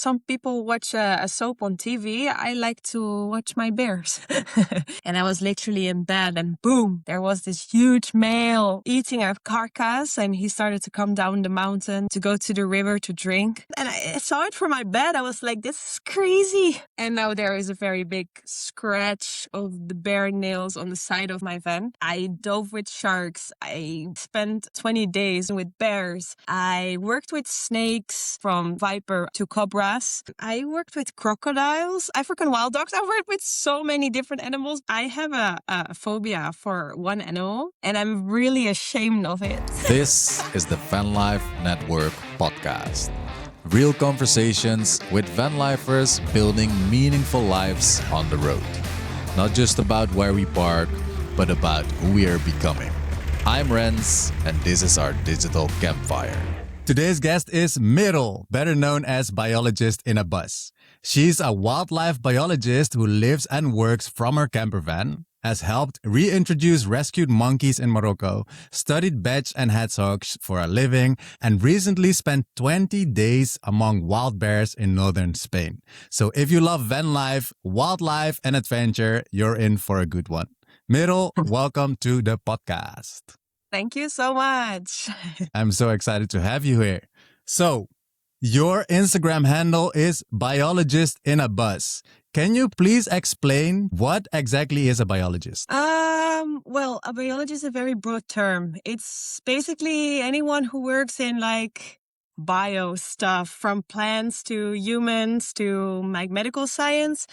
some people watch a soap on TV, I like to watch my bears. And I was literally in bed and boom, there was this huge male eating a carcass and he started to come down the mountain to go to the river to drink. And I saw it from my bed. I was like, this is crazy. And now there is a very big scratch of the bear nails on the side of my van. I dove with sharks. I spent 20 days with bears. I worked with snakes from viper to cobras. I worked with crocodiles, African wild dogs. I worked with so many different animals. I have a phobia for one animal and I'm really ashamed of it. This is the Vanlife Network podcast. Real conversations with vanlifers building meaningful lives on the road. Not just about where we park, but about who we are becoming. I'm Rens, and this is our digital campfire. Today's guest is Merel, better known as Biologist In A Bus. She's a wildlife biologist who lives and works from her camper van, has helped reintroduce rescued monkeys in Morocco, studied bats and hedgehogs for a living, and recently spent 20 days among wild bears in northern Spain. So if you love van life, wildlife, and adventure, you're in for a good one. Merel, welcome to the podcast. Thank you so much. I'm so excited to have you here. So, your Instagram handle is Biologist In A Bus. Can you please explain what exactly is a biologist? Well, a biologist is a very broad term. It's basically anyone who works in like bio stuff, from plants to humans to like medical science.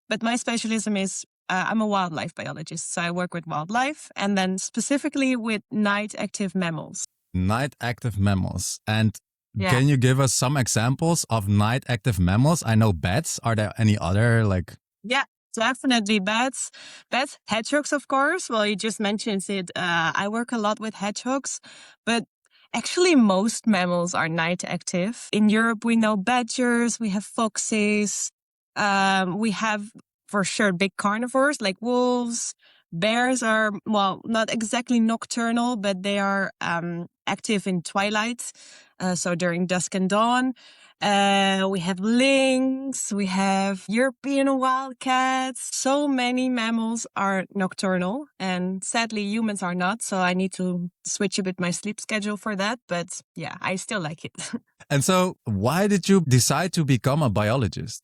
But my specialism is I'm a wildlife biologist. So I work with wildlife and then specifically with night active mammals. Night active mammals. And Yeah. can you give us some examples of night active mammals? I know bats. Are there any other like... Yeah, definitely bats. Bats, hedgehogs, of course. Well, you just mentioned it. I work a lot with hedgehogs, but actually most mammals are night active. In Europe, we know badgers, we have foxes, we have for sure big carnivores like wolves. Bears are, well, not exactly nocturnal, but they are active in twilight, so during dusk and dawn. We have lynx, we have European wildcats. So many mammals are nocturnal, and sadly humans are not. So I need to switch a bit my sleep schedule for that. But yeah, I still like it. And so why did you decide to become a biologist?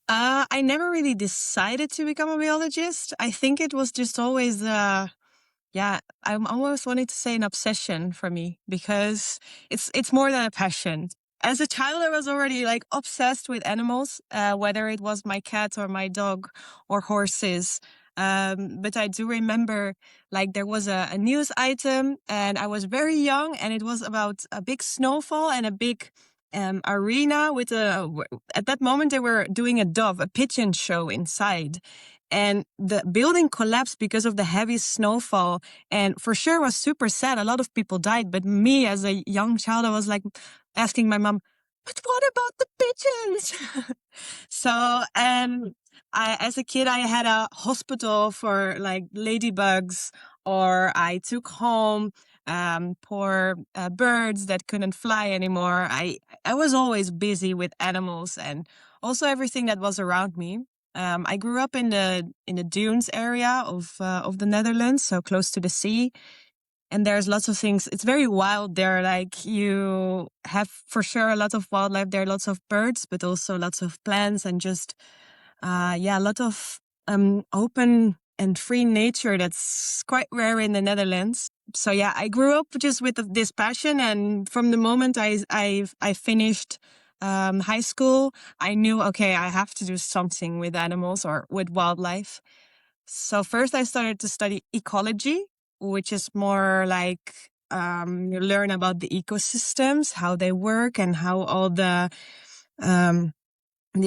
I never really decided to become a biologist. I think it was just always, I'm almost wanting to say an obsession for me, because it's more than a passion. As a child, I was already like obsessed with animals, whether it was my cat or my dog or horses. But I do remember like there was a news item and I was very young and it was about a big snowfall and a big arena with at that moment they were doing a pigeon show inside. And the building collapsed because of the heavy snowfall. And for sure it was super sad. A lot of people died. But me as a young child, I was like asking my mom, but what about the pigeons? So, as a kid, I had a hospital for like ladybugs, or I took home poor birds that couldn't fly anymore. I was always busy with animals and also everything that was around me. I grew up in the dunes area of the Netherlands, so close to the sea. And there's lots of things. It's very wild there. Like you have for sure a lot of wildlife. There are lots of birds, but also lots of plants and just, a lot of open and free nature that's quite rare in the Netherlands. So yeah, I grew up just with this passion. And from the moment I finished high school, I knew, okay, I have to do something with animals or with wildlife. So first I started to study ecology, which is more like you learn about the ecosystems, how they work, and how all the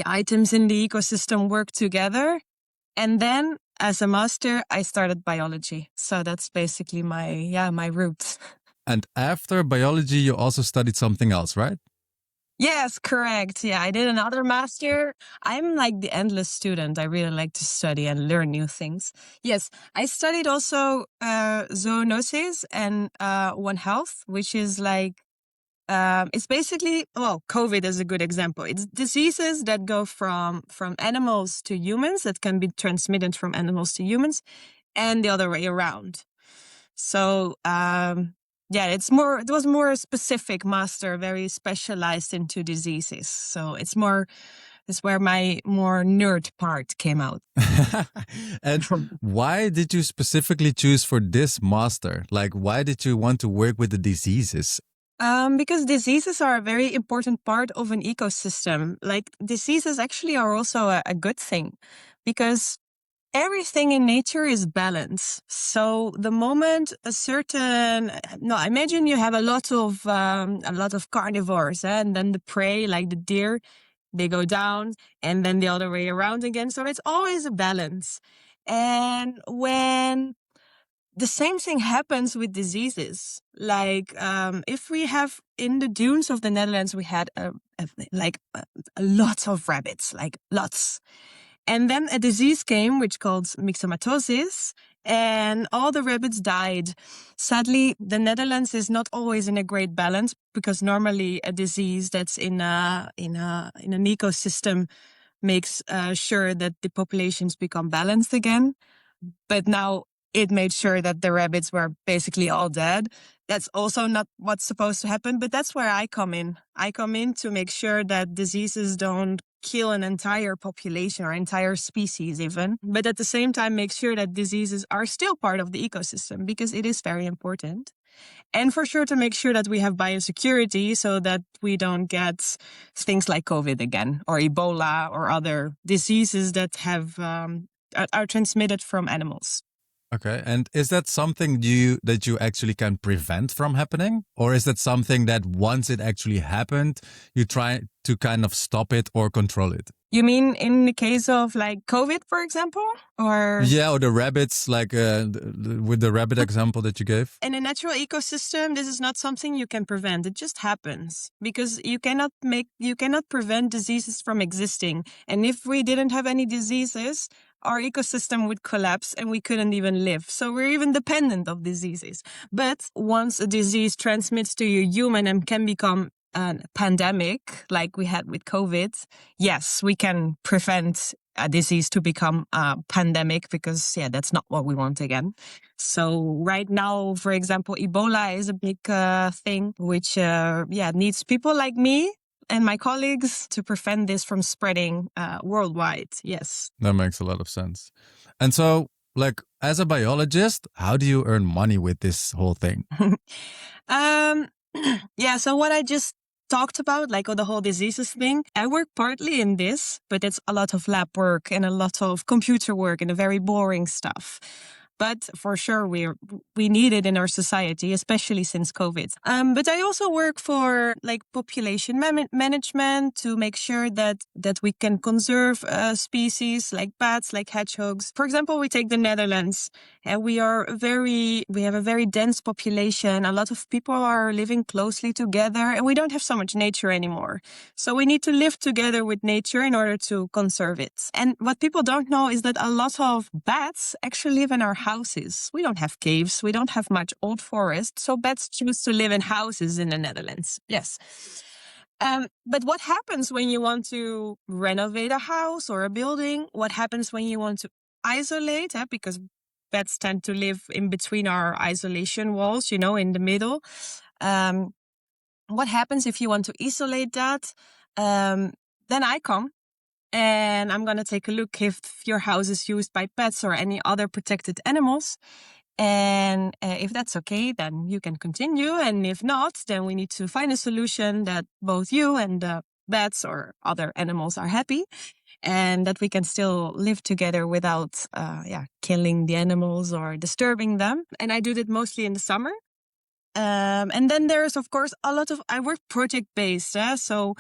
items in the ecosystem work together. And then as a master, I started biology. So that's basically my roots. And after biology, you also studied something else, right? Yes, correct. Yeah, I did another master. I'm like the endless student. I really like to study and learn new things. Yes, I studied also Zoonoses and One Health, which is like It's basically, well, COVID is a good example. It's diseases that go from animals to humans, that can be transmitted from animals to humans, and the other way around. So it was more a specific master, very specialized into diseases. So it's where my more nerd part came out. And why did you specifically choose for this master? Like, why did you want to work with the diseases? Because diseases are a very important part of an ecosystem. Like, diseases actually are also a good thing, because everything in nature is balance. So the moment imagine you have a lot of carnivores, and then the prey, like the deer, they go down, and then the other way around again. So it's always a balance. And when the same thing happens with diseases, like if we have in the dunes of the Netherlands, we had a lot of rabbits, like lots. And then a disease came, which called myxomatosis, and all the rabbits died. Sadly, the Netherlands is not always in a great balance, because normally a disease that's in an ecosystem makes sure that the populations become balanced again. But now it made sure that the rabbits were basically all dead. That's also not what's supposed to happen, but that's where I come in. I come in to make sure that diseases don't kill an entire population or entire species even, but at the same time make sure that diseases are still part of the ecosystem, because it is very important. And for sure to make sure that we have biosecurity, so that we don't get things like COVID again, or Ebola, or other diseases that are transmitted from animals. Okay, and is that something that you actually can prevent from happening? Or is that something that once it actually happened, you try to kind of stop it or control it? You mean in the case of like COVID, for example? Or yeah, or the rabbits, like with the rabbit example that you gave? In a natural ecosystem, this is not something you can prevent. It just happens, because you cannot prevent diseases from existing. And if we didn't have any diseases, our ecosystem would collapse and we couldn't even live. So we're even dependent of diseases. But once a disease transmits to a human and can become a pandemic, like we had with COVID, yes, we can prevent a disease to become a pandemic, because that's not what we want again. So right now, for example, Ebola is a big thing, which needs people like me and my colleagues to prevent this from spreading worldwide. Yes. That makes a lot of sense. And so, like, as a biologist, how do you earn money with this whole thing? So what I just talked about, like the whole diseases thing, I work partly in this, but it's a lot of lab work and a lot of computer work and a very boring stuff. But for sure, we need it in our society, especially since COVID. But I also work for like population management, to make sure that we can conserve species like bats, like hedgehogs. For example, we take the Netherlands, and we have a very dense population. A lot of people are living closely together, and we don't have so much nature anymore. So we need to live together with nature in order to conserve it. And what people don't know is that a lot of bats actually live in our houses. We don't have caves. We don't have much old forest. So bats choose to live in houses in the Netherlands. Yes. But what happens when you want to renovate a house or a building? What happens when you want to isolate? Because bats tend to live in between our isolation walls, in the middle. What happens if you want to isolate that? Then I come. And I'm going to take a look if your house is used by pets or any other protected animals. And if that's okay, then you can continue. And if not, then we need to find a solution that both you and the bats or other animals are happy, and that we can still live together without killing the animals or disturbing them. And I do that mostly in the summer. And then there's, of course, I work project-based. So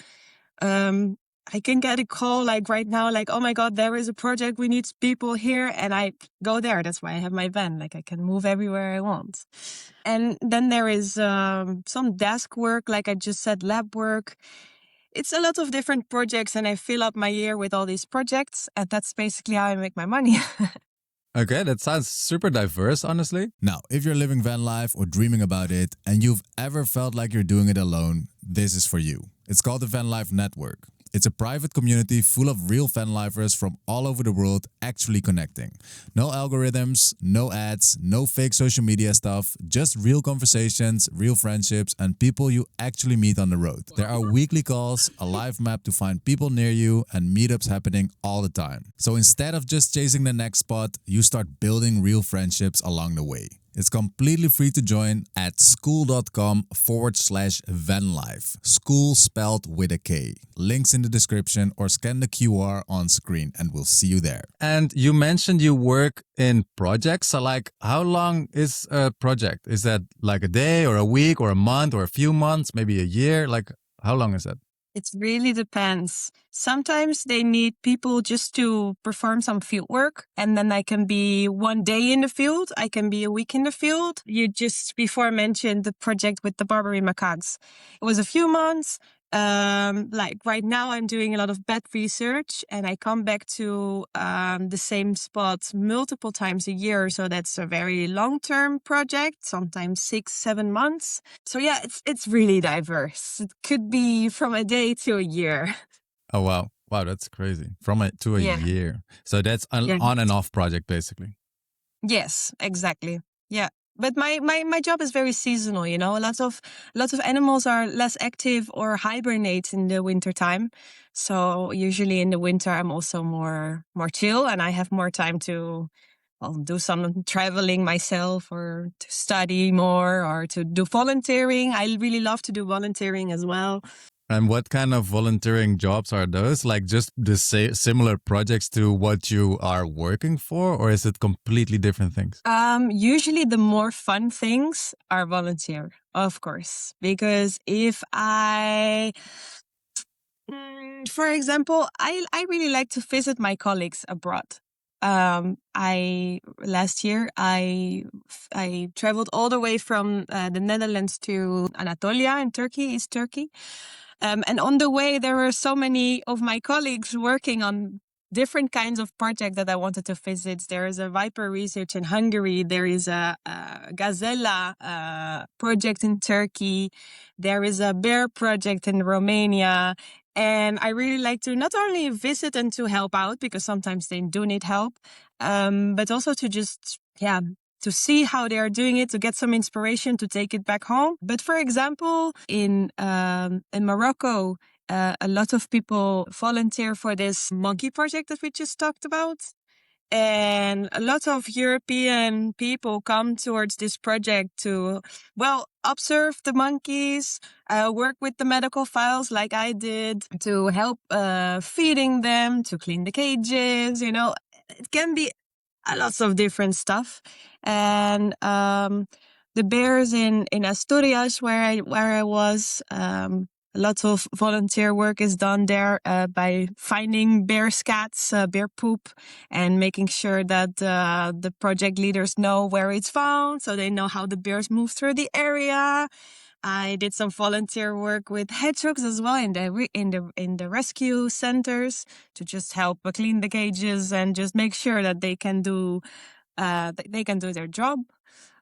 I can get a call like right now, like, oh my God, there is a project, we need people here. And I go there. That's why I have my van. Like, I can move everywhere I want. And then there is some desk work, like I just said, lab work. It's a lot of different projects, and I fill up my year with all these projects. And that's basically how I make my money. Okay, that sounds super diverse, honestly. Now, if you're living van life or dreaming about it and you've ever felt like you're doing it alone, this is for you. It's called the Vanlife Network. It's a private community full of real vanlifers from all over the world actually connecting. No algorithms, no ads, no fake social media stuff, just real conversations, real friendships, and people you actually meet on the road. There are weekly calls, a live map to find people near you, and meetups happening all the time. So instead of just chasing the next spot, you start building real friendships along the way. It's completely free to join at school.com/vanlife. School spelled with a K. Links in the description or scan the QR on screen and we'll see you there. And you mentioned you work in projects. So like, how long is a project? Is that like a day or a week or a month or a few months, maybe a year? Like, how long is that? It really depends. Sometimes they need people just to perform some field work, and then I can be one day in the field. I can be a week in the field. You just before mentioned the project with the Barbary macaques. It was a few months. Like right now I'm doing a lot of bat research and I come back to the same spot multiple times a year. So that's a very long-term project, sometimes 6-7 months. So yeah, it's really diverse. It could be from a day to a year. Oh, wow. Wow, that's crazy. From a to a Yeah. year. So that's an Yeah. on and off project, basically. Yes, exactly. Yeah. But my job is very seasonal, you know. Lots of animals are less active or hibernate in the winter time. So usually in the winter I'm also more chill and I have more time to do some traveling myself or to study more or to do volunteering. I really love to do volunteering as well. And what kind of volunteering jobs are those? Like just the similar projects to what you are working for, or is it completely different things? Usually the more fun things are volunteer, of course, because if for example, I really like to visit my colleagues abroad. Last year I traveled all the way from the Netherlands to Anatolia in Turkey, East Turkey. And on the way, there were so many of my colleagues working on different kinds of projects that I wanted to visit. There is a viper research in Hungary. There is a gazella project in Turkey. There is a bear project in Romania. And I really like to not only visit and to help out, because sometimes they do need help, but also to just, to see how they are doing it, to get some inspiration, to take it back home. But for example, in Morocco, a lot of people volunteer for this monkey project that we just talked about. And a lot of European people come towards this project to, observe the monkeys, work with the medical files like I did, to help feeding them, to clean the cages, you know. It can be lots of different stuff. And the bears in Asturias, where I was, lots of volunteer work is done there by finding bear scats, bear poop, and making sure that the project leaders know where it's found, so they know how the bears move through the area. I did some volunteer work with hedgehogs as well in the rescue centers to just help clean the cages and just make sure that they can do their job.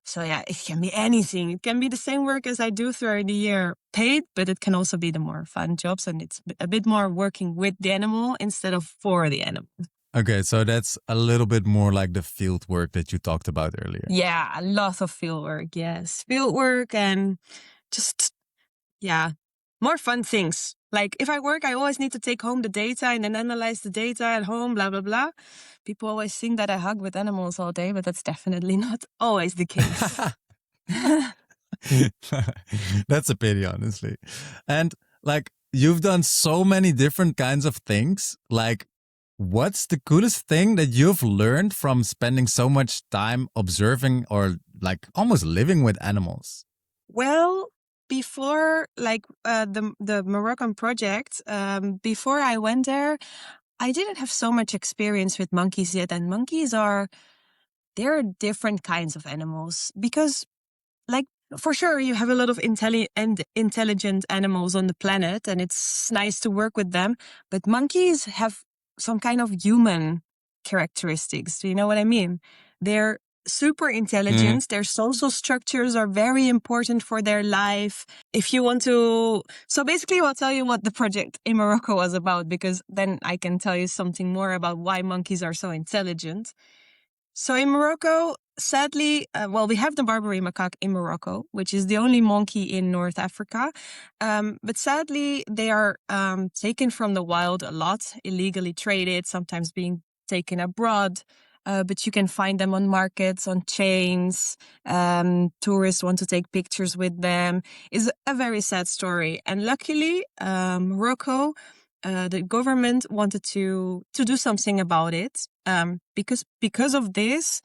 So yeah, it can be anything. It can be the same work as I do throughout the year, paid, but it can also be the more fun jobs, and it's a bit more working with the animal instead of for the animal. Okay, so that's a little bit more like the field work that you talked about earlier. Yeah, a lot of field work. Yes, field work and just more fun things. Like if I work, I always need to take home the data and then analyze the data at home, blah, blah, blah. People always think that I hug with animals all day, but that's definitely not always the case. That's a pity, honestly. And like you've done so many different kinds of things. Like, what's the coolest thing that you've learned from spending so much time observing or like almost living with animals? Well, before the Moroccan project, before I went there, I didn't have so much experience with monkeys yet. And monkeys they're different kinds of animals because, like, for sure, you have a lot of intelligent animals on the planet, and it's nice to work with them. But monkeys have some kind of human characteristics. Do you know what I mean? They're super intelligent. Their social structures are very important for their life. If you want to, so basically I'll tell you what the project in Morocco was about, because then I can tell you something more about why monkeys are so intelligent. So in Morocco, sadly, we have the Barbary macaque in Morocco, which is the only monkey in North Africa. But sadly, they are taken from the wild a lot, illegally traded, sometimes being taken abroad. But you can find them on markets, on chains. Tourists want to take pictures with them. It's a very sad story. And luckily, Morocco, the government wanted to do something about it. Because of this,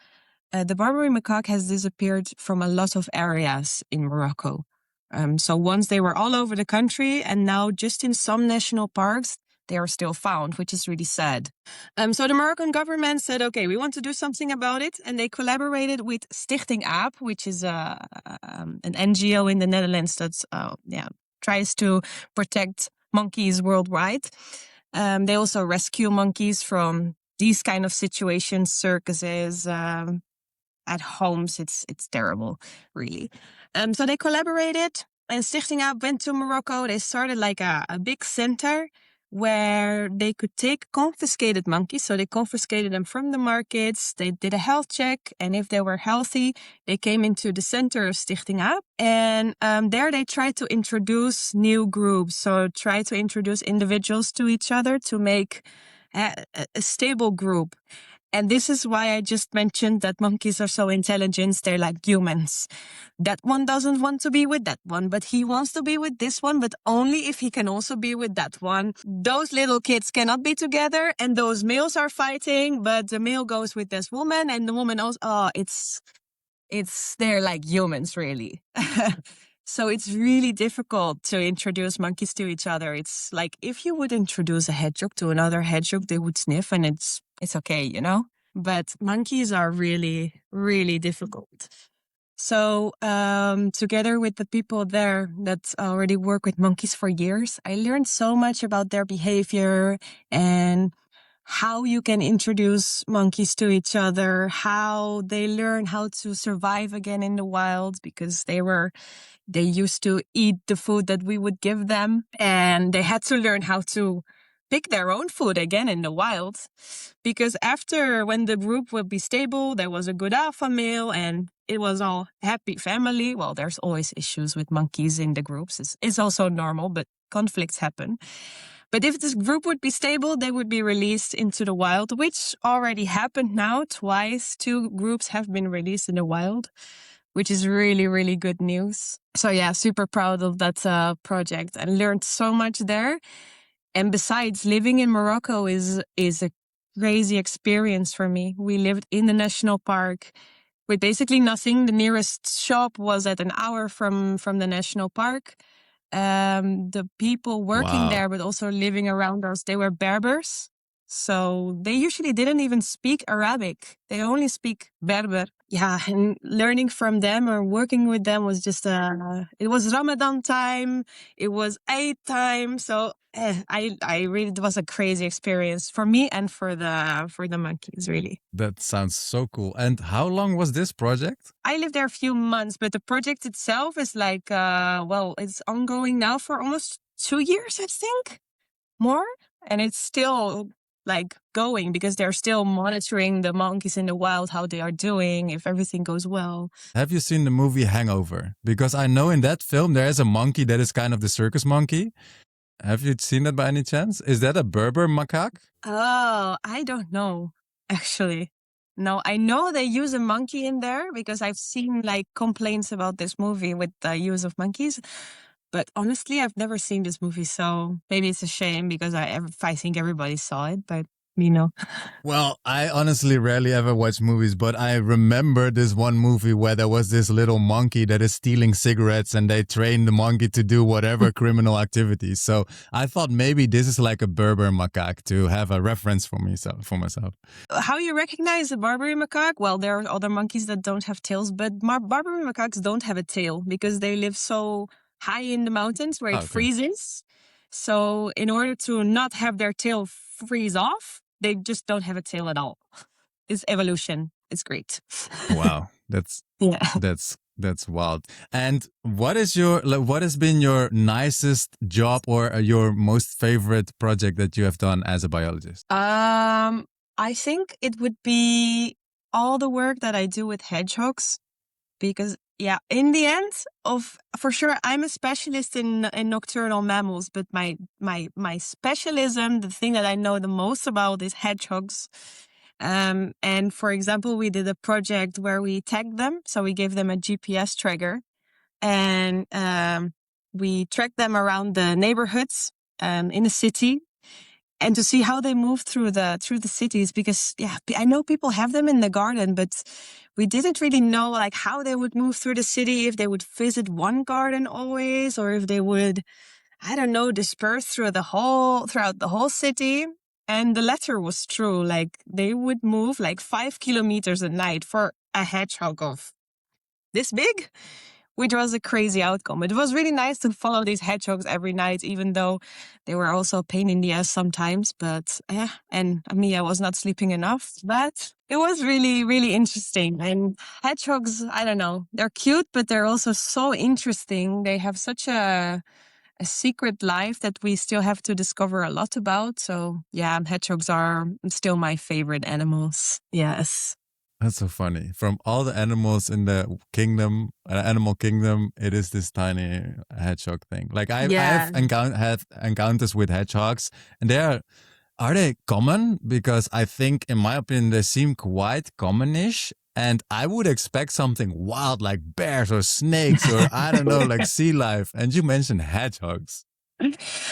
the Barbary macaque has disappeared from a lot of areas in Morocco. So once they were all over the country, and now just in some national parks, they are still found, which is really sad. So the Moroccan government said, okay, we want to do something about it. And they collaborated with Stichting AAP, which is an NGO in the Netherlands that tries to protect monkeys worldwide. They also rescue monkeys from these kind of situations, circuses, at homes. It's terrible, really. So they collaborated, and Stichting AAP went to Morocco. They started like a big center where they could take confiscated monkeys. So they confiscated them from the markets. They did a health check, and if they were healthy, they came into the center of Stichting AAP. And there they tried to introduce new groups. So try to introduce individuals to each other to make a stable group. And this is why I just mentioned that monkeys are so intelligent. They're like humans. That one doesn't want to be with that one, but he wants to be with this one, but only if he can also be with that one. Those little kids cannot be together, and those males are fighting, but the male goes with this woman, and the woman also, they're like humans, really. So it's really difficult to introduce monkeys to each other. It's like if you would introduce a hedgehog to another hedgehog, they would sniff, and it's okay, you know? But monkeys are really, really difficult. So together with the people there that already work with monkeys for years, I learned so much about their behavior and how you can introduce monkeys to each other, how they learn how to survive again in the wild, because they used to eat the food that we would give them, and they had to learn how to pick their own food again in the wild. Because after, when the group would be stable, there was a good alpha male and it was all happy family. Well, there's always issues with monkeys in the groups. It's also normal, but conflicts happen. But if this group would be stable, they would be released into the wild, which already happened now twice. 2 groups have been released in the wild, which is really, really good news. So yeah, super proud of that project. I learned so much there. And besides, living in Morocco is a crazy experience for me. We lived in the national park with basically nothing. The nearest shop was at an hour from the national park. The people working there, but also living around us, they were Berbers. So they usually didn't even speak Arabic. They only speak Berber. Yeah, and learning from them or working with them was just, it was Ramadan time. It was Eid time. So I really, it was a crazy experience for me and for the monkeys, really. That sounds so cool. And how long was this project? I lived there a few months, but the project itself is like, it's ongoing now for almost 2 years, I think, more. And it's still like going because they're still monitoring the monkeys in the wild, how they are doing, if everything goes well. Have you seen the movie Hangover? Because I know in that film there is a monkey that is kind of the circus monkey. Have you seen that by any chance? Is that a Berber macaque? Oh, I don't know, actually. No, I know they use a monkey in there because I've seen like complaints about this movie with the use of monkeys. But honestly, I've never seen this movie, so maybe it's a shame because I think everybody saw it, but you know. Well, I honestly rarely ever watch movies, but I remember this one movie where there was this little monkey that is stealing cigarettes and they train the monkey to do whatever criminal activities. So I thought maybe this is like a Berber macaque to have a reference for myself. How you recognize a Barbary macaque? Well, there are other monkeys that don't have tails, but Barbary macaques don't have a tail because they live so high in the mountains where it freezes. So in order to not have their tail freeze off, They just don't have a tail at all. It's evolution. It's great. Wow, that's Yeah. that's wild. And what has been your nicest job or your most favorite project that you have done as a biologist? I think it would be all the work that I do with hedgehogs, because in the end for sure, I'm a specialist in nocturnal mammals, but my specialism, the thing that I know the most about, is hedgehogs. And for example, we did a project where we tagged them, so we gave them a GPS tracker, and we tracked them around the neighborhoods in the city, and to see how they move through the cities, because I know people have them in the garden, but we didn't really know like how they would move through the city, if they would visit one garden always, or if they would, I don't know, disperse throughout the whole city. And the latter was true. Like, they would move like 5 kilometers a night for a hedgehog of this big, which was a crazy outcome. It was really nice to follow these hedgehogs every night, even though they were also a pain in the ass sometimes. But and me, I was not sleeping enough. But it was really, really interesting. And hedgehogs, I don't know, they're cute, but they're also so interesting. They have such a secret life that we still have to discover a lot about. So hedgehogs are still my favorite animals. Yes. That's so funny. From all the animals in the kingdom, animal kingdom, it is this tiny hedgehog thing. Like I have had encounters with hedgehogs, and are they common? Because I think, in my opinion, they seem quite commonish. And I would expect something wild like bears or snakes or I don't know, like sea life. And you mentioned hedgehogs.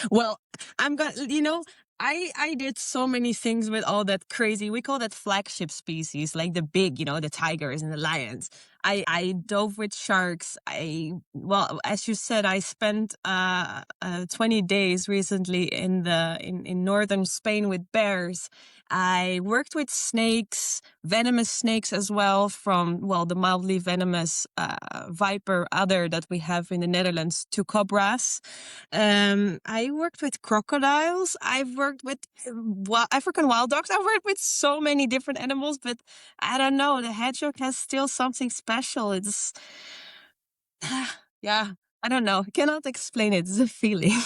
Well, I'm going to, I did so many things with all that crazy, we call that flagship species, like the big, the tigers and the lions. I dove with sharks. As you said, I spent 20 days recently in northern Spain with bears. I worked with snakes, venomous snakes as well, from, the mildly venomous viper adder that we have in the Netherlands, to cobras. I worked with crocodiles. I've worked with African wild dogs. I've worked with so many different animals, but I don't know. The hedgehog has still something special. It's, I don't know. I cannot explain it. It's a feeling.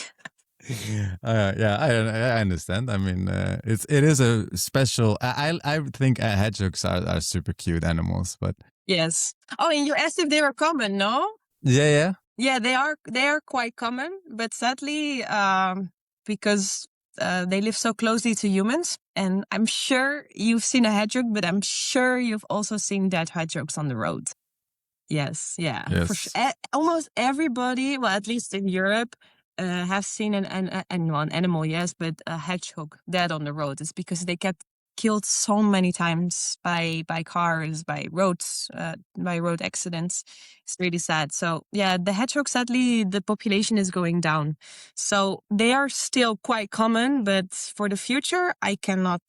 I understand. I mean, it is a special. I think hedgehogs are super cute animals, but Yes. Oh, and you asked if they were common, no? yeah. Yeah, they are quite common, but sadly, because they live so closely to humans, and I'm sure you've seen a hedgehog, but I'm sure you've also seen dead hedgehogs on the road. Yes, for sure. Yes. Almost everybody, well, at least in Europe, have seen an animal, yes, but a hedgehog dead on the road. It's because they get killed so many times by cars, by road accidents. It's really sad. So the hedgehog, sadly, the population is going down. So they are still quite common, but for the future, I cannot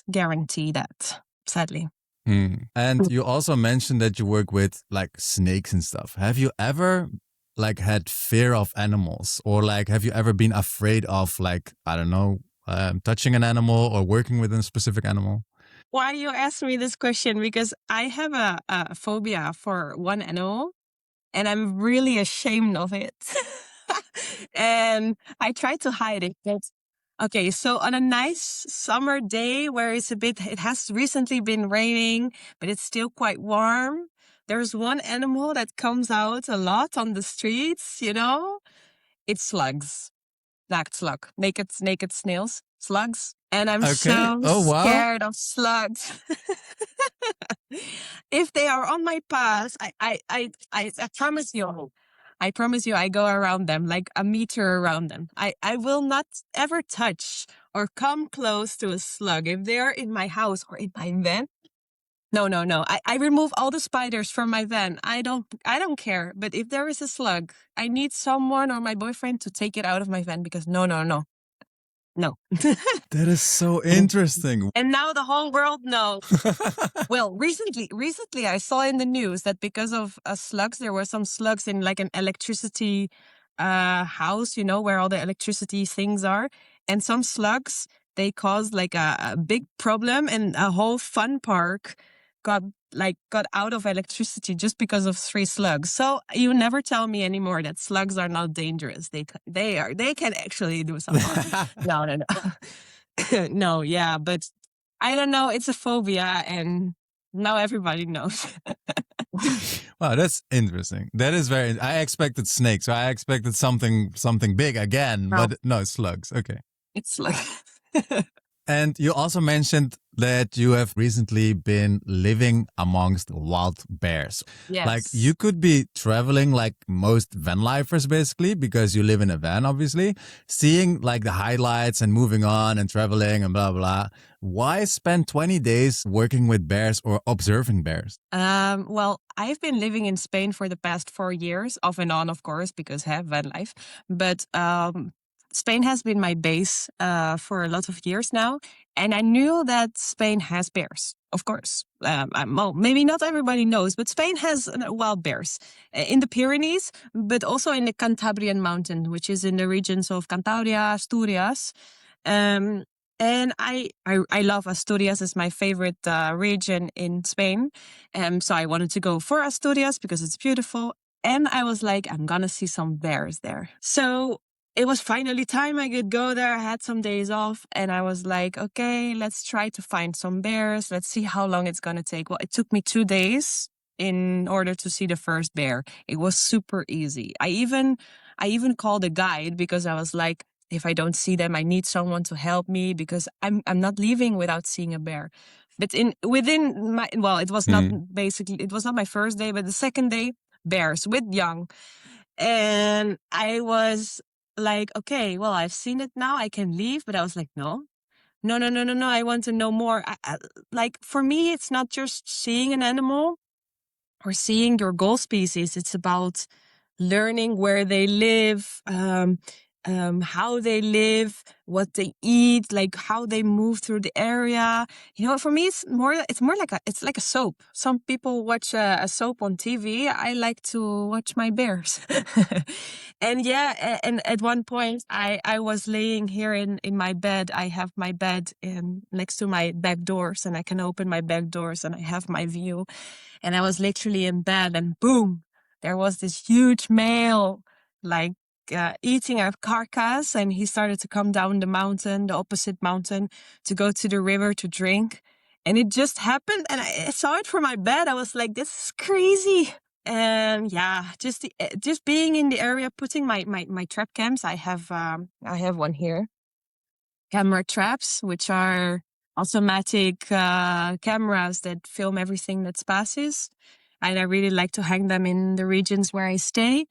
guarantee that, sadly. And you also mentioned that you work with like snakes and stuff. Have you ever like had fear of animals, or like have you ever been afraid of, like, I don't know, touching an animal or working with a specific animal? Why you ask me this question? Because I have a phobia for one animal, and I'm really ashamed of it. And I try to hide it. Okay, so on a nice summer day where it has recently been raining, but it's still quite warm, there's one animal that comes out a lot on the streets, It's slugs. Naked snails, slugs. And I'm Okay. so Oh, wow. scared of slugs. If they are on my path, I promise you, I go around them, like a meter around them. I will not ever touch or come close to a slug. If they are in my house or in my van, no. I remove all the spiders from my van. I don't care. But if there is a slug, I need someone or my boyfriend to take it out of my van, because no. That is so interesting. And now the whole world knows. Well, recently I saw in the news that because of slugs, there were some slugs in like an electricity house, where all the electricity things are. And some slugs they caused like a big problem, and a whole fun park got out of electricity just because of 3 slugs. So you never tell me anymore that slugs are not dangerous. They can actually do some harm. No, no, no. No, yeah, but I don't know, it's a phobia, and now everybody knows. Wow, that's interesting. That is very. I expected snakes. So I expected something big again, No, but no, slugs. Okay. it's like And you also mentioned that you have recently been living amongst wild bears. Like yes. you could be traveling like most vanlifers basically because you live in a van, obviously, seeing like the highlights and moving on and traveling and blah, blah. Why spend 20 days working with bears or observing bears? Well, I've been living in Spain for the past 4 years, off and on, of course, because I have van life. But Spain has been my base for a lot of years now, and I knew that Spain has bears. Of course, well, maybe not everybody knows, but Spain has wild bears in the Pyrenees, but also in the Cantabrian Mountain, which is in the regions of Cantabria, Asturias. Um, and I love Asturias. It's my favorite region in Spain. So I wanted to go for Asturias because it's beautiful. And I was like, I'm going to see some bears there. So it was finally time I could go there. I had some days off and I was like, okay, let's try to find some bears. Let's see how long it's going to take. Well, it took me 2 days in order to see the first bear. It was super easy. I even called a guide because I was like, if I don't see them, I need someone to help me because I'm not leaving without seeing a bear. But within my, well, it was not my first day, but the second day, bears with young. And I was like, okay, well, I've seen it now. I can leave. But I was like, no, no, no, no, no, no. I want to know more. Like for me, it's not just seeing an animal or seeing your goal species. It's about learning where they live, how they live, what they eat, like how they move through the area. You know, for me, it's more like a soap. Some people watch a soap on TV. I like to watch my bears. And yeah, and at one point I was laying here in my bed. I have my bed next to my back doors, and I can open my back doors and I have my view. And I was literally in bed and boom, there was this huge male, like eating a carcass. And he started to come down the opposite mountain, to go to the river to drink. And it just happened. And I saw it from my bed. I was like, this is crazy. And yeah, just being in the area, putting my trap cams. I have one here. Camera traps, which are automatic cameras that film everything that passes. And I really like to hang them in the regions where I stay.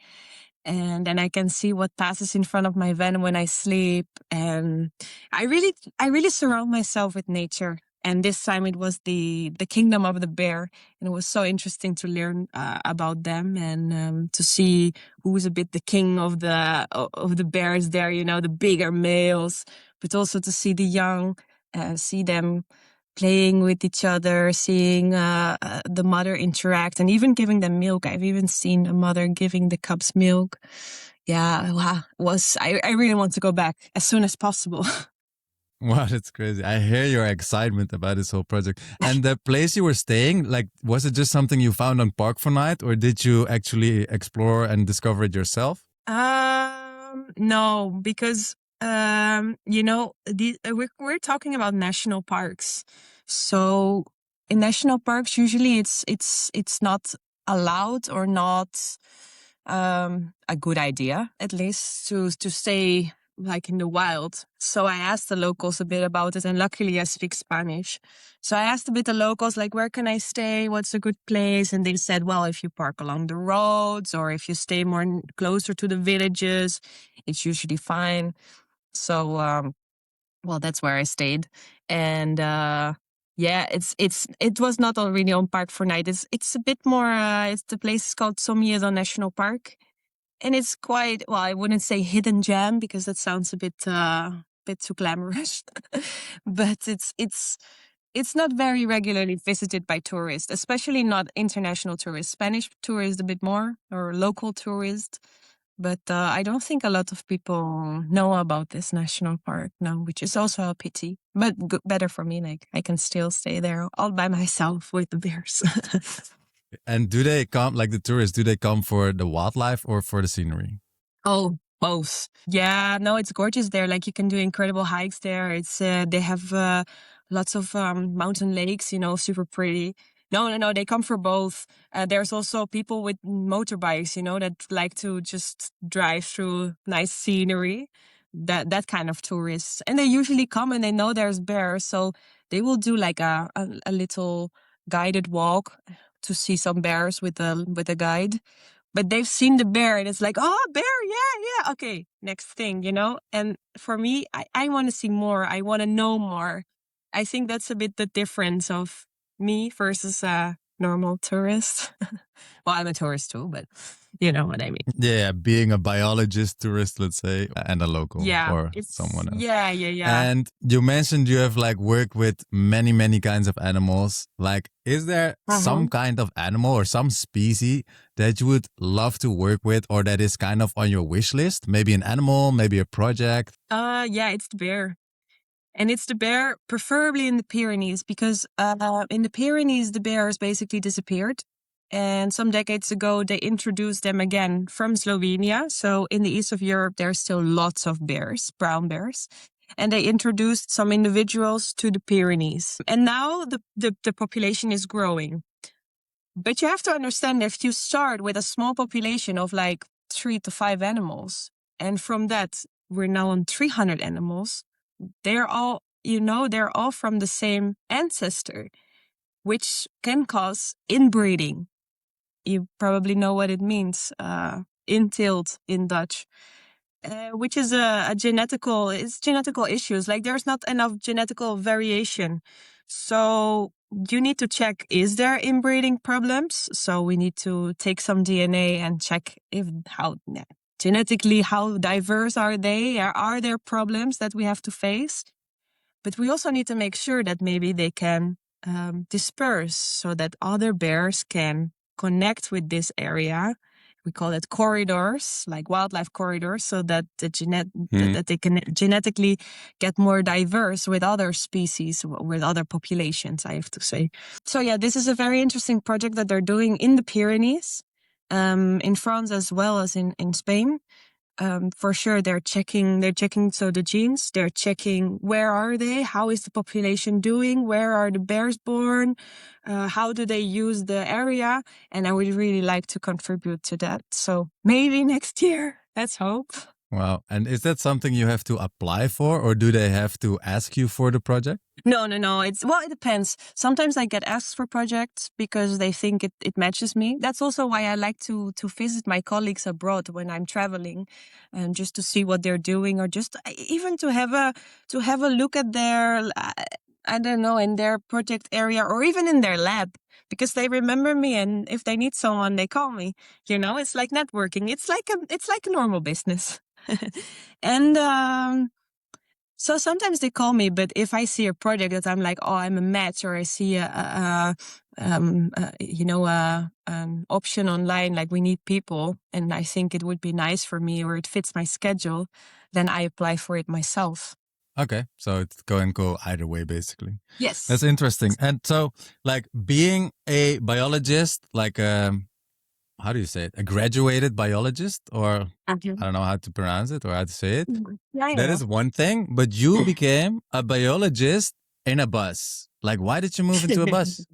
And then I can see what passes in front of my van when I sleep. And I really surround myself with nature. And this time it was the kingdom of the bear. And it was so interesting to learn about them and to see who's a bit the king of the bears there, you know, the bigger males, but also to see the young, see them playing with each other, seeing the mother interact, and even giving them milk. I've even seen a mother giving the cubs milk. Yeah, wow. I really want to go back as soon as possible. Wow, that's crazy. I hear your excitement about this whole project. And the place you were staying, like, was it just something you found on Park for Night, or did you actually explore and discover it yourself? No, because you know, we're talking about national parks. So in national parks, usually it's not allowed or not a good idea, at least to stay like in the wild. So I asked the locals a bit about it, and luckily I speak Spanish. So I asked a bit the locals, like, where can I stay? What's a good place? And they said, well, if you park along the roads or if you stay more closer to the villages, it's usually fine. So, well, that's where I stayed. And yeah, it was not already on Park for Night. It's a bit more. The place is called Somiedo National Park, and it's quite, well, I wouldn't say hidden gem because that sounds a bit too glamorous, but it's not very regularly visited by tourists, especially not international tourists. Spanish tourists a bit more, or local tourists. But I don't think a lot of people know about this national park now, which is also a pity. But better for me, like I can still stay there all by myself with the bears. And do they come, like the tourists, do they come for the wildlife or for the scenery? Oh, both. Yeah, no, it's gorgeous there. Like you can do incredible hikes there. It's they have lots of mountain lakes, super pretty. No, they come for both. There's also people with motorbikes, that like to just drive through nice scenery. That kind of tourists, and they usually come and they know there's bears, so they will do like a little guided walk to see some bears with a guide, but they've seen the bear and it's like, oh, bear, yeah, okay, next thing, And for me, I want to see more. I want to know more. I think that's a bit the difference of me versus a normal tourist. Well, I'm a tourist too, but you know what I mean. Yeah, being a biologist, tourist, let's say, and a local Yeah, or it's someone else. yeah. And you mentioned you have like worked with many, many kinds of animals. Like, is there some kind of animal or some species that you would love to work with or that is kind of on your wish list? Maybe an animal, maybe a project? Yeah, it's the bear. And it's the bear, preferably in the Pyrenees, because in the Pyrenees, the bears basically disappeared. And some decades ago, they introduced them again from Slovenia. So in the east of Europe, there's still lots of bears, brown bears. And they introduced some individuals to the Pyrenees. And now the population is growing. But you have to understand, if you start with a small population of like 3 to 5 animals, and from that, we're now on 300 animals, they're all, they're all from the same ancestor, which can cause inbreeding. You probably know what it means, inteelt in Dutch, which is it's genetical issues. Like there's not enough genetical variation. So you need to check, is there inbreeding problems? So we need to take some DNA and check genetically, how diverse are they? Are there problems that we have to face? But we also need to make sure that maybe they can disperse so that other bears can connect with this area. We call it corridors, like wildlife corridors, so that that they can genetically get more diverse with other species, with other populations, I have to say. So yeah, this is a very interesting project that they're doing in the Pyrenees, in France as well as in Spain. For sure, they're checking so the genes, they're checking where are they, how is the population doing, where are the bears born, how do they use the area, and I would really like to contribute to that. So maybe next year, let's hope. Wow. And is that something you have to apply for, or do they have to ask you for the project? No. It depends. Sometimes I get asked for projects because they think it matches me. That's also why I like to visit my colleagues abroad when I'm traveling, and just to see what they're doing, or just even to have a look at their, I don't know, in their project area, or even in their lab, because they remember me, and if they need someone, they call me. It's like networking. It's like a normal business. And so sometimes they call me, but if I see a project that I'm like, oh, I'm a match, or I see option online, like we need people, and I think it would be nice for me, or it fits my schedule, then I apply for it myself. Okay, so it's go either way, basically. Yes. That's interesting. And so, like, being a biologist, like, how do you say it? A graduated biologist, or I don't know how to pronounce it or how to say it. Yeah, That is one thing, but you became a biologist in a bus. Like, why did you move into a bus?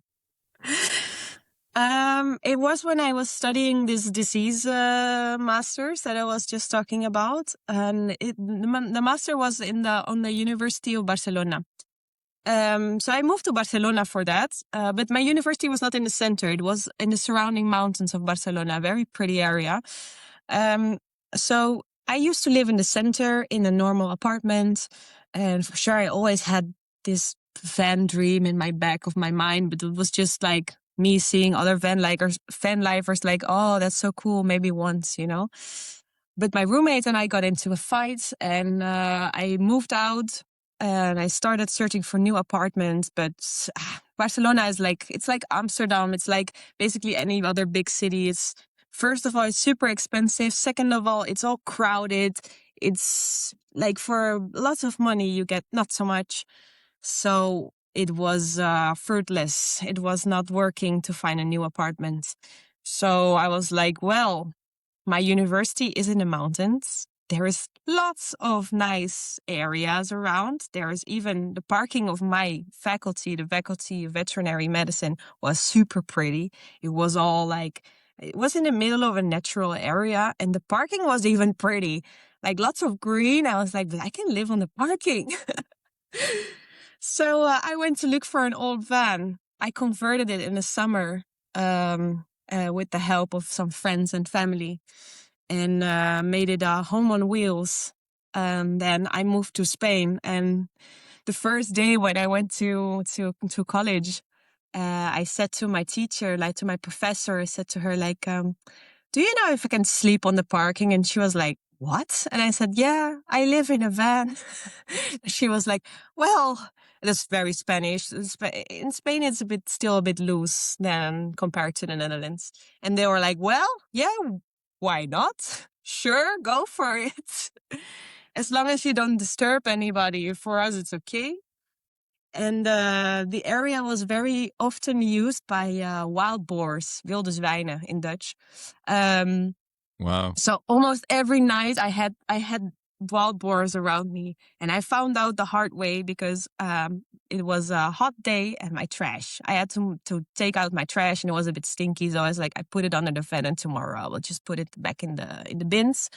It was when I was studying this disease masters that I was just talking about, and the master was on the University of Barcelona. So I moved to Barcelona for that, but my university was not in the center. It was in the surrounding mountains of Barcelona, a very pretty area. So I used to live in the center in a normal apartment, and for sure I always had this van dream in my back of my mind, but it was just like me seeing other vanlifers like, oh, that's so cool, maybe once, But my roommate and I got into a fight, and I moved out, and I started searching for new apartments. But Barcelona is it's like Amsterdam. It's like basically any other big city. It's first of all, it's super expensive. Second of all, it's all crowded. It's like for lots of money, you get not so much. So it was fruitless. It was not working to find a new apartment. So I was like, well, my university is in the mountains. There is lots of nice areas around. There is even the parking of my faculty, the faculty of veterinary medicine, was super pretty. It was all like, it was in the middle of a natural area, and the parking was even pretty. Like lots of green. I was like, I can live on the parking. So I went to look for an old van. I converted it in the summer with the help of some friends and family, and made it a home on wheels. Then I moved to Spain, and the first day when I went to college, I said to my teacher, like to my professor, I said to her, like, do you know if I can sleep on the parking? And she was like, what? And I said, yeah, I live in a van. She was like, well, that's very Spanish. In Spain, it's still a bit loose than compared to the Netherlands. And they were like, well, yeah, why not? Sure, go for it. As long as you don't disturb anybody, for us, it's okay. And the area was very often used by wild boars, wilde zwijnen in Dutch. Wow. So almost every night I had wild boars around me, and I found out the hard way because it was a hot day and my trash. I had to take out my trash, and it was a bit stinky. So I was like, I put it under the fan, and tomorrow I will just put it back in the bins.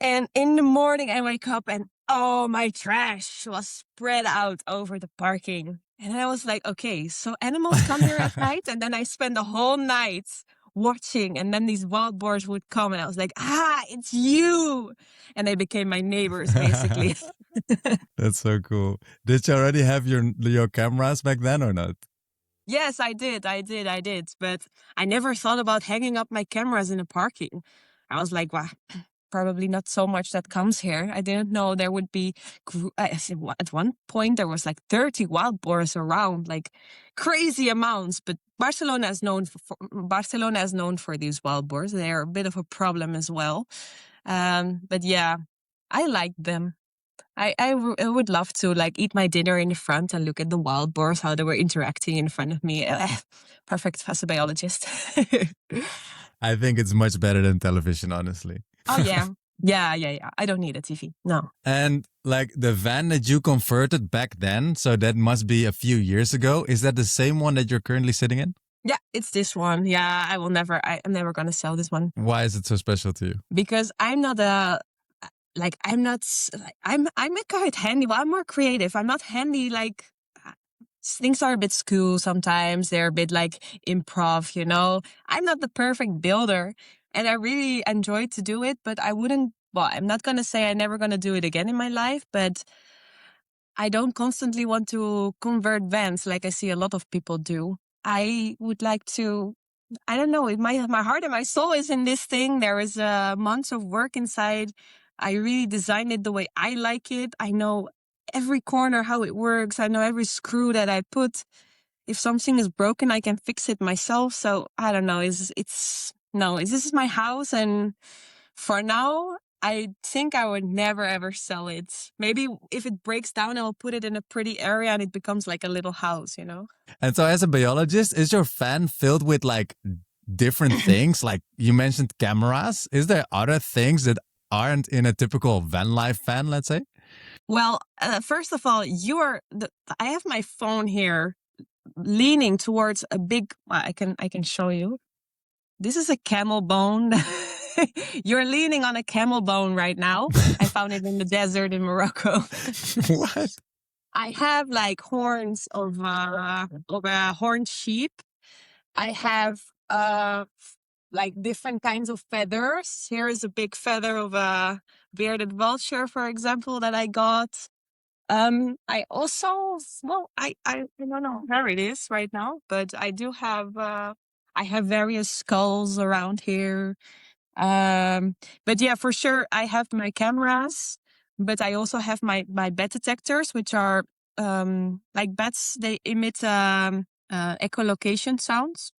And in the morning I wake up and oh, my trash was spread out over the parking. And I was like, okay, so animals come here at night, and then I spend the whole night watching, and then these wild boars would come, and I was like, it's you. And they became my neighbors, basically. That's so cool. Did you already have your cameras back then or not? Yes, I did. But I never thought about hanging up my cameras in the parking. I was like, wow, probably not so much that comes here. I didn't know there would be, at one point there was like 30 wild boars around, like crazy amounts. But Barcelona is known for these wild boars. They're a bit of a problem as well. But yeah, I like them. I would love to like eat my dinner in the front and look at the wild boars, how they were interacting in front of me. Perfect as a biologist. I think it's much better than television, honestly. Oh, yeah. Yeah. I don't need a TV. No. And like the van that you converted back then, so that must be a few years ago. Is that the same one that you're currently sitting in? Yeah, it's this one. Yeah, I'm never going to sell this one. Why is it so special to you? Because I'm a quite handy. Well, I'm more creative. I'm not handy. Like things are a bit school sometimes. They're a bit like improv, you know. I'm not the perfect builder, and I really enjoy to do it, but I'm not going to say I'm never going to do it again in my life, but I don't constantly want to convert vans like I see a lot of people do. I would like to, I don't know, my heart and my soul is in this thing. There is months of work inside. I really designed it the way I like it. I know every corner how it works. I know every screw that I put. If something is broken, I can fix it myself. So I don't know. This is my house, and for now, I think I would never ever sell it. Maybe if it breaks down, I'll put it in a pretty area and it becomes like a little house, you know? And so as a biologist, is your fan filled with like different things? Like you mentioned cameras. Is there other things that aren't in a typical van life fan, let's say? Well, first of all, I have my phone here leaning towards a big, I can show you. This is a camel bone. You're leaning on a camel bone right now. I found it in the desert in Morocco. What? I have like horns of a horned sheep. I have like different kinds of feathers. Here is a big feather of a bearded vulture, for example, that I got. I also, I don't know where it is right now, but I do have, I have various skulls around here. But yeah, for sure, I have my cameras, but I also have my bat detectors, which are, like bats, they emit, echolocation sounds.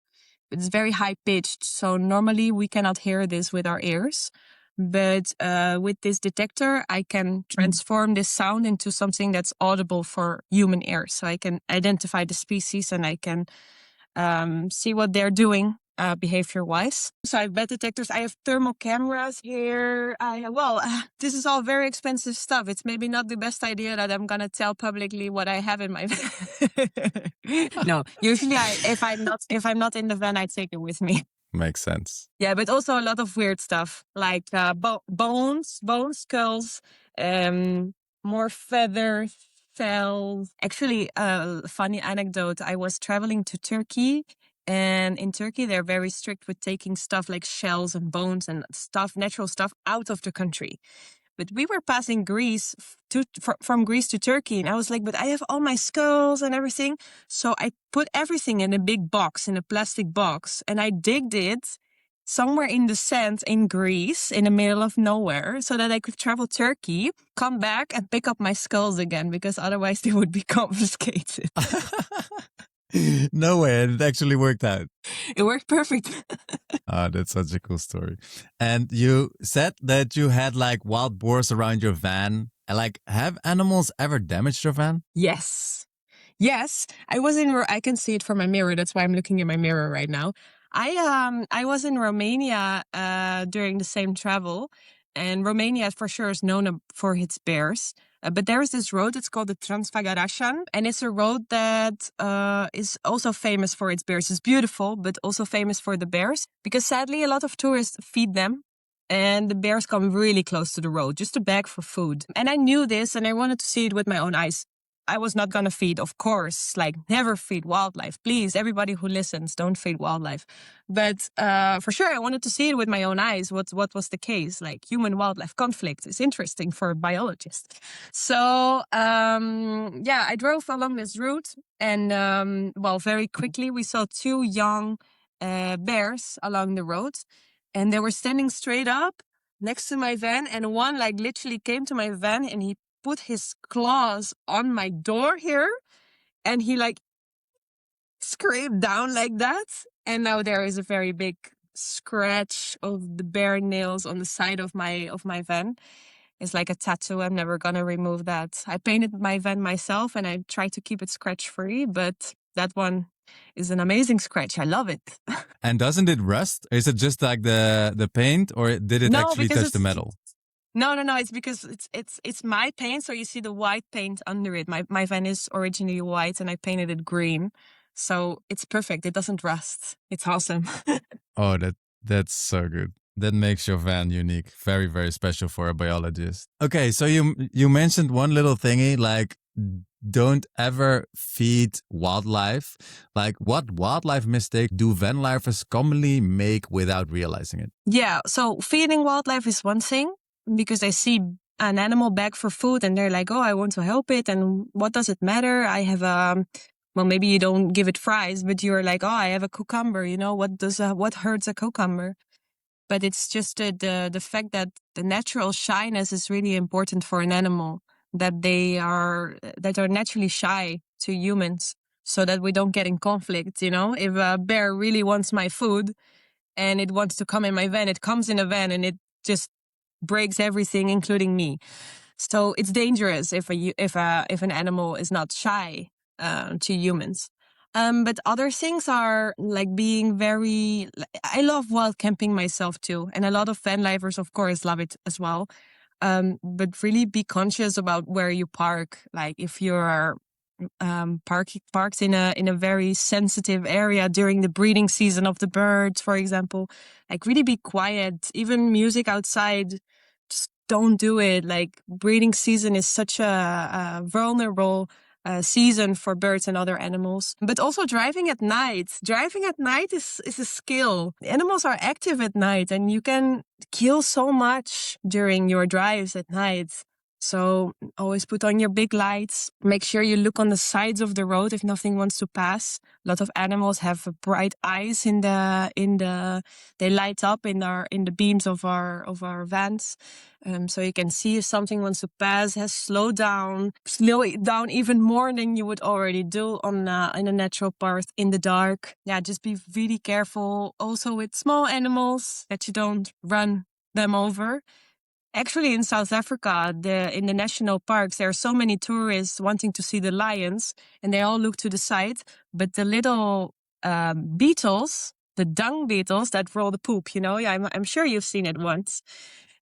It's very high pitched. So normally we cannot hear this with our ears. But with this detector, I can transform this sound into something that's audible for human ears. So I can identify the species and I can see what they're doing behavior-wise. So I have bed detectors. I have thermal cameras here. This is all very expensive stuff. It's maybe not the best idea that I'm gonna tell publicly what I have in my van. No, usually if I'm not in the van, I take it with me. Makes sense. Yeah, but also a lot of weird stuff like bone skulls, more feathers, cells. Actually, a funny anecdote. I was traveling to Turkey, and in Turkey they're very strict with taking stuff like shells and bones and stuff, natural stuff, out of the country. But we were passing Greece from Greece to Turkey, and I was like, but I have all my skulls and everything. So I put everything in a big box, in a plastic box, and I digged it somewhere in the sand in Greece, in the middle of nowhere, so that I could travel Turkey, come back and pick up my skulls again, because otherwise they would be confiscated. No way, it actually worked out. It worked perfect. Oh, that's such a cool story. And you said that you had like wild boars around your van. Like, have animals ever damaged your van? Yes. I was I can see it from my mirror. That's why I'm looking in my mirror right now. I was in Romania during the same travel, and Romania for sure is known for its bears. But there is this road, it's called the Transfagarașan, and it's a road that is also famous for its bears. It's beautiful, but also famous for the bears, because sadly a lot of tourists feed them, and the bears come really close to the road just to beg for food. And I knew this, and I wanted to see it with my own eyes. I was not going to feed, of course, like never feed wildlife. Please, everybody who listens, don't feed wildlife. But for sure, I wanted to see it with my own eyes, what was the case. Like human-wildlife conflict is interesting for a biologist. So, I drove along this route, and very quickly we saw two young bears along the road, and they were standing straight up next to my van, and one like literally came to my van and he put his claws on my door here, and he like scraped down like that. And now there is a very big scratch of the bear nails on the side of my van. It's like a tattoo. I'm never gonna remove that. I painted my van myself and I try to keep it scratch free, but that one is an amazing scratch. I love it. And doesn't it rust? Is it just like the paint, or did it No, actually because touch the metal? No. It's because it's my paint. So you see the white paint under it. My van is originally white and I painted it green. So it's perfect. It doesn't rust. It's awesome. Oh, that's so good. That makes your van unique. Very, very special for a biologist. Okay, so you mentioned one little thingy, like don't ever feed wildlife. Like, what wildlife mistake do vanlifers commonly make without realizing it? Yeah, so feeding wildlife is one thing, because they see an animal beg for food and they're like, oh, I want to help it. And what does it matter? I have maybe you don't give it fries, but you're like, oh, I have a cucumber. You know, what hurts a cucumber? But it's just the fact that the natural shyness is really important for an animal, that are naturally shy to humans, so that we don't get in conflict. You know, if a bear really wants my food and it wants to come in my van, it comes in a van and it just breaks everything, including me. So it's dangerous if an animal is not shy to humans. But other things are like being very. I love wild camping myself too, and a lot of vanlifers, of course, love it as well. But really be conscious about where you park. Like if you're parked in a very sensitive area during the breeding season of the birds, for example, like really be quiet. Even music outside, just don't do it. Like breeding season is such a vulnerable season for birds and other animals. But also driving at night. Driving at night is a skill. Animals are active at night and you can kill so much during your drives at night. So always put on your big lights. Make sure you look on the sides of the road if nothing wants to pass. A lot of animals have bright eyes they light up in the beams of our vans. So you can see if something wants to pass, slow it down even more than you would already do in a natural path in the dark. Yeah, just be really careful also with small animals that you don't run them over. Actually, in South Africa, in the national parks, there are so many tourists wanting to see the lions, and they all look to the side. But the little beetles, the dung beetles that roll the poop, I'm sure you've seen it once.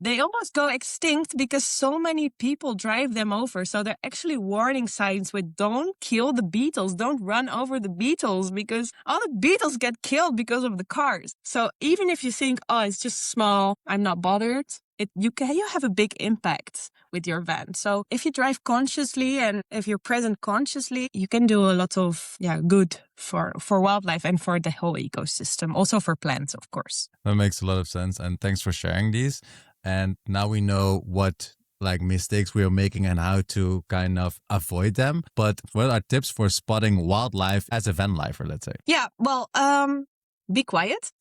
They almost go extinct because so many people drive them over. So they're actually warning signs with don't kill the beetles, don't run over the beetles, because all the beetles get killed because of the cars. So even if you think, oh, it's just small, I'm not bothered, you have a big impact with your van. So if you drive consciously and if you're present consciously, you can do a lot of good for wildlife and for the whole ecosystem, also for plants, of course. That makes a lot of sense. And thanks for sharing these. And now we know what mistakes we are making and how to kind of avoid them. But what are tips for spotting wildlife as a van lifer, let's say? Yeah, well, be quiet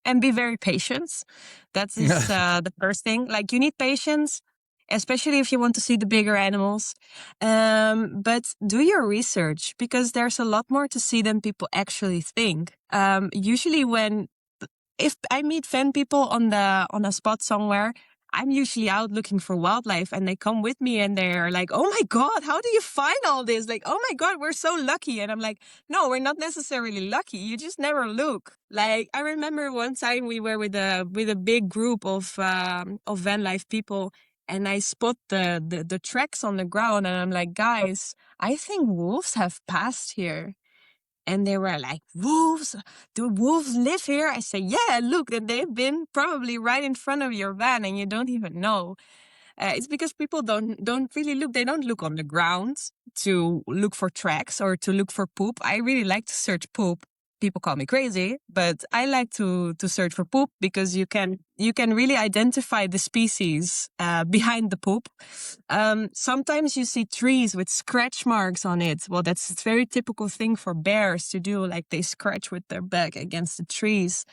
and be very patient. That is the first thing. Like, you need patience, especially if you want to see the bigger animals. But do your research, because there's a lot more to see than people actually think. Usually if I meet fan people on a spot somewhere, I'm usually out looking for wildlife, and they come with me and they're like, oh my God, how do you find all this? Like, oh my God, we're so lucky. And I'm like, no, we're not necessarily lucky. You just never look. Like, I remember one time we were with a big group of van life people, and I spot the tracks on the ground, and I'm like, guys, I think wolves have passed here. And they were like, wolves? Do wolves live here? I say, yeah, look, and they've been probably right in front of your van and you don't even know. It's because people don't really look. They don't look on the ground to look for tracks or to look for poop. I really like to search poop. People call me crazy, but I like to search for poop because you can really identify the species behind the poop. Sometimes you see trees with scratch marks on it. Well, that's a very typical thing for bears to do. Like, they scratch with their back against the trees.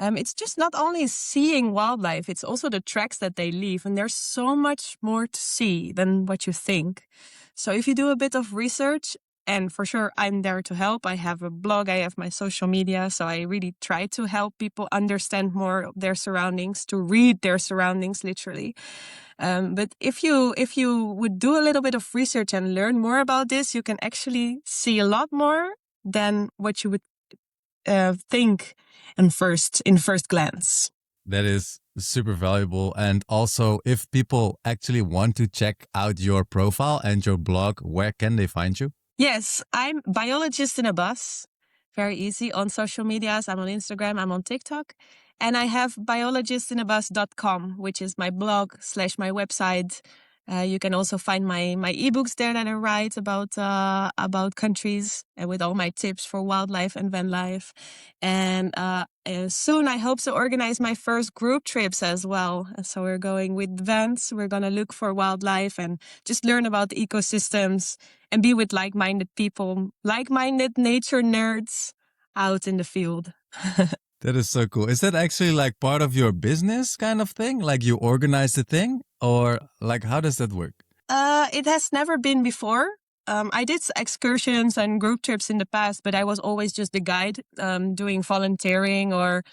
It's just not only seeing wildlife, it's also the tracks that they leave. And there's so much more to see than what you think. So if you do a bit of research, and for sure, I'm there to help. I have a blog, I have my social media. So I really try to help people understand more of their surroundings, to read their surroundings, literally. But if you would do a little bit of research and learn more about this, you can actually see a lot more than what you would think in first glance. That is super valuable. And also, if people actually want to check out your profile and your blog, where can they find you? Yes, I'm Biologist in a Bus. Very easy on social medias. I'm on Instagram, I'm on TikTok. And I have biologistinabus.com, which is my blog / my website. You can also find my ebooks there that I write about countries with all my tips for wildlife and van life. And soon I hope to organize my first group trips as well. So we're going with vans. We're going to look for wildlife and just learn about the ecosystems and be with like-minded people, like-minded nature nerds out in the field. That is so cool. Is that actually like part of your business kind of thing? Like, you organize the thing, or like, how does that work? It has never been before. I did excursions and group trips in the past, but I was always just the guide, doing volunteering or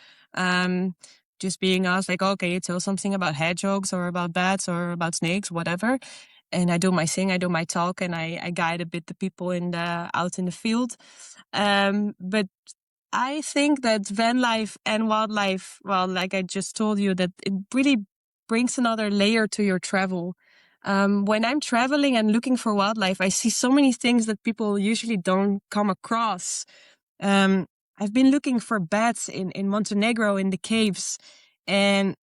just being asked, like, okay, tell something about hedgehogs or about bats or about snakes, whatever. And I do my thing, I do my talk, and I guide a bit the people out in the field. But I think that van life and wildlife, well, like I just told you, that it really brings another layer to your travel. When I'm traveling and looking for wildlife, I see so many things that people usually don't come across. I've been looking for bats in Montenegro in the caves and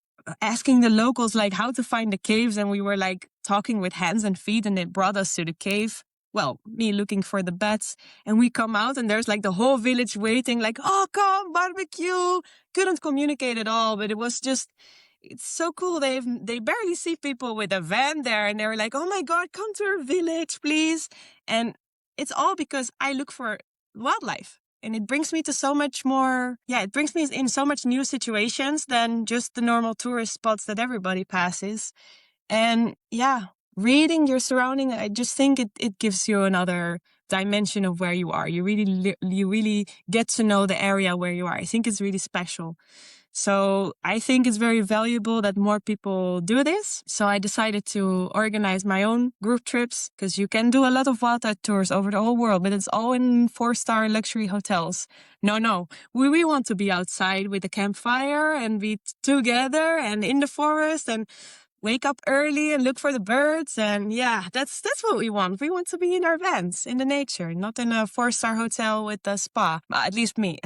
asking the locals like how to find the caves. And we were like talking with hands and feet, and they brought us to the cave. Well, me looking for the bats, and we come out and there's like the whole village waiting, like, oh, come, barbecue. Couldn't communicate at all, but it was just it's so cool. They barely see people with a van there, and they're like, "Oh my God, come to our village, please!" And it's all because I look for wildlife, and it brings me to so much more. Yeah, it brings me in so much new situations than just the normal tourist spots that everybody passes. And yeah, reading your surrounding, I just think it gives you another dimension of where you are. You really get to know the area where you are. I think it's really special. So I think it's very valuable that more people do this. So I decided to organize my own group trips, because you can do a lot of wildlife tours over the whole world, but it's all in 4-star luxury hotels. No, we want to be outside with a campfire and be together and in the forest and wake up early and look for the birds. And yeah, that's what we want. We want to be in our vans, in the nature, not in a 4-star hotel with a spa. At least me.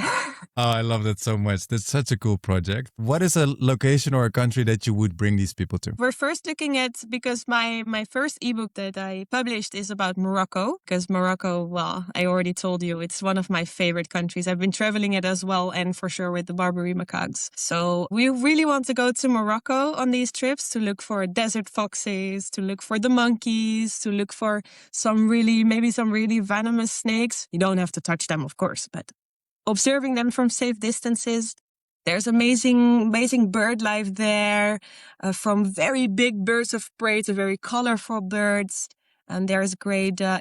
Oh, I love that so much. That's such a cool project. What is a location or a country that you would bring these people to? We're first looking at, because my first ebook that I published is about Morocco, because Morocco, well, I already told you, it's one of my favorite countries. I've been traveling it as well, and for sure with the Barbary macaques. So we really want to go to Morocco on these trips to look for desert foxes, to look for the monkeys, to look for maybe some really venomous snakes. You don't have to touch them, of course, but observing them from safe distances. There's amazing bird life there, from very big birds of prey to very colorful birds. And there's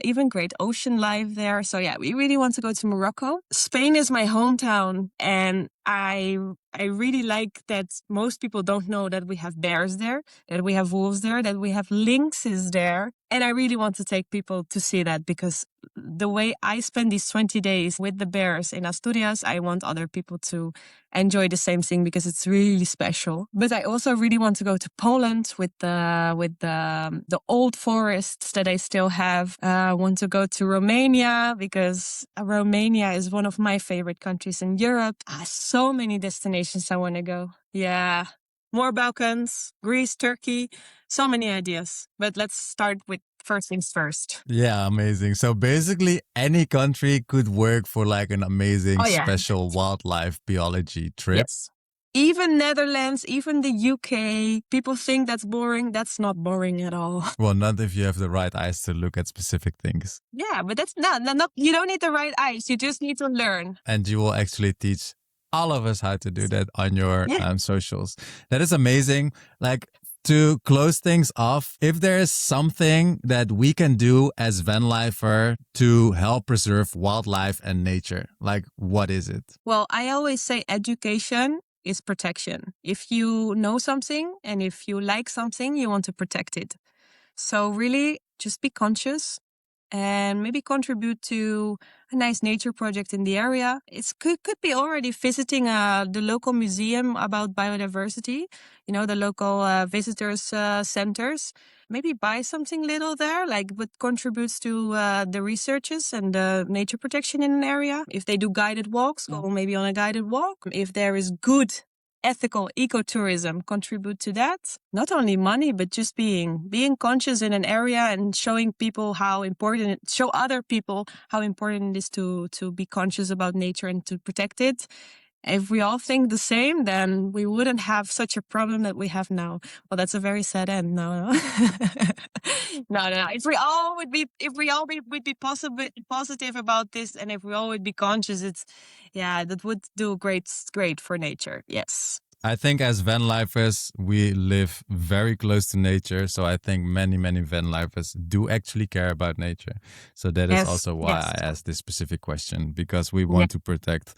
even great ocean life there. So yeah, we really want to go to Morocco. Spain is my hometown, and I really like that most people don't know that we have bears there, that we have wolves there, that we have lynxes there. And I really want to take people to see that, because the way I spend these 20 days with the bears in Asturias, I want other people to enjoy the same thing, because it's really special. But I also really want to go to Poland with the old forests that I still have. I want to go to Romania, because Romania is one of my favorite countries in Europe. So many destinations I want to go. Yeah. More Balkans, Greece, Turkey, so many ideas. But let's start with first things first. Yeah, amazing. So basically, any country could work for like an amazing, special wildlife biology trip. Yes. Even Netherlands, even the UK, people think that's boring. That's not boring at all. Well, not if you have the right eyes to look at specific things. Yeah, but that's not, you don't need the right eyes. You just need to learn. And you will actually teach all of us how to do that on your socials. That is amazing. Like, to close things off, if there is something that we can do as vanlifer to help preserve wildlife and nature, like what is it? Well, I always say education is protection. If you know something and if you like something, you want to protect it. So really just be conscious and maybe contribute to a nice nature project in the area. It could be already visiting the local museum about biodiversity, the local visitors centers. Maybe buy something little there, like what contributes to the researches and the nature protection in an area. If they do guided walks, go maybe on a guided walk. If there is good ethical ecotourism, contribute to that. Not only money, but just being conscious in an area and showing people show other people how important it is to be conscious about nature and to protect it. If we all think the same, then we wouldn't have such a problem that we have now. Well, that's a very sad end. No. No. If we all would be positive about this, and if we all would be conscious, that would do great for nature. Yes. I think as vanlifers, we live very close to nature. So I think many, many vanlifers do actually care about nature. So that is also why I asked this specific question, because we want to protect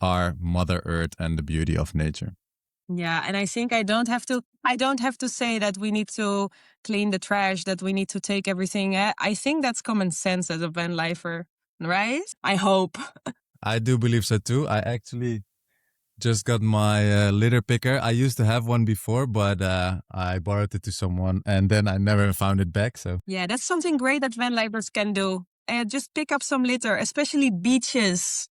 our Mother Earth and the beauty of nature. Yeah, and I think I don't have to say that we need to clean the trash, that we need to take everything. I think that's common sense as a vanlifer, right? I hope. I do believe so too. I actually just got my litter picker. I used to have one before, but I borrowed it to someone and then I never found it back. So yeah, that's something great that vanlifers can do. Just pick up some litter, especially beaches.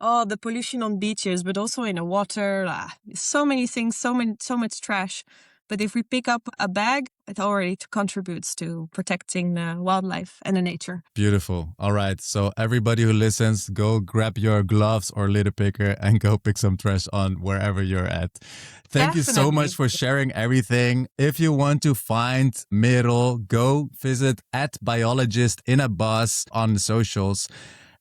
Oh, the pollution on beaches, but also in the water. So many things, so much trash. But if we pick up a bag it already contributes to protecting wildlife and the nature. Beautiful. All right. So everybody who listens, go grab your gloves or litter picker and go pick some trash on wherever you're at. Thank you so much for sharing everything. If you want to find Merel, go visit at Biologist In A Bus on the socials.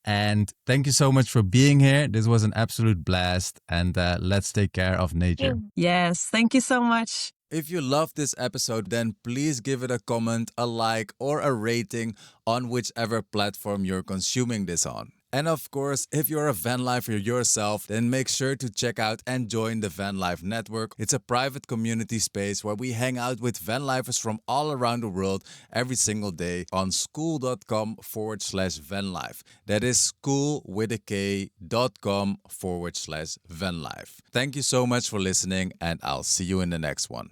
And thank you so much for being here. This was an absolute blast. And let's take care of nature. Yes, thank you so much. If you loved this episode, then please give it a comment, a like, or a rating on whichever platform you're consuming this on. And of course, if you're a vanlifer yourself, then make sure to check out and join the Vanlife Network. It's a private community space where we hang out with vanlifers from all around the world every single day on school.com/vanlife. That is school with a K.com/vanlife. Thank you so much for listening, and I'll see you in the next one.